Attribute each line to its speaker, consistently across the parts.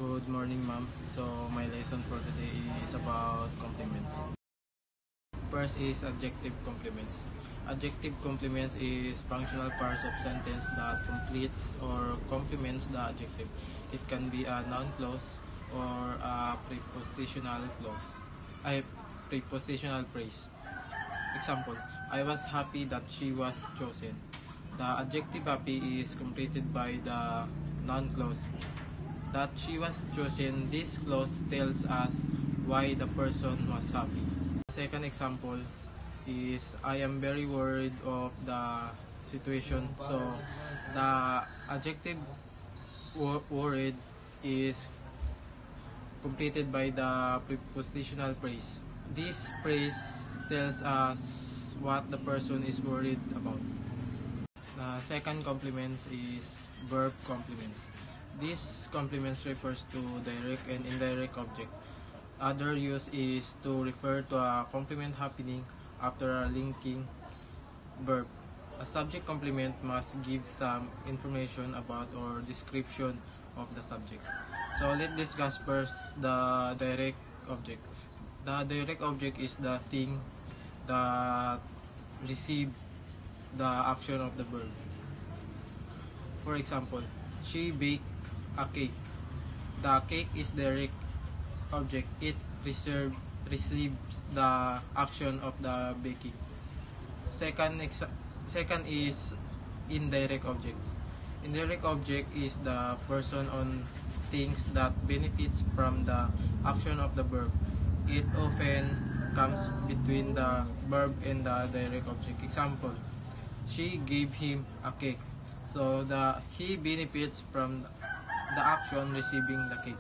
Speaker 1: Good morning, ma'am. So, my lesson for today is about compliments. First is adjective compliments. Adjective compliments is functional parts of sentence that completes or complements the adjective. It can be a noun clause or a prepositional clause. Prepositional phrase. Example, I was happy that she was chosen. The adjective happy is completed by the noun clause. That she was chosen, this clause tells us why the person was happy. Second example is I am very worried of the situation. So the adjective worried is completed by the prepositional phrase. This phrase tells us what the person is worried about. The second complements is verb complements. These complements refers to direct and indirect object. Other use is to refer to a complement happening after a linking verb. A subject complement must give some information about or description of the subject. So let's discuss first the direct object. The direct object is the thing that receives the action of the verb. For example, she baked a cake. The cake is direct object. It receives the action of the baking. Second is indirect object. Indirect object is the person on things that benefits from the action of the verb. It often comes between the verb and the direct object. Example, she gave him a cake. So he benefits from the action receiving the cake.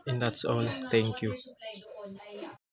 Speaker 1: And that's all. Thank you.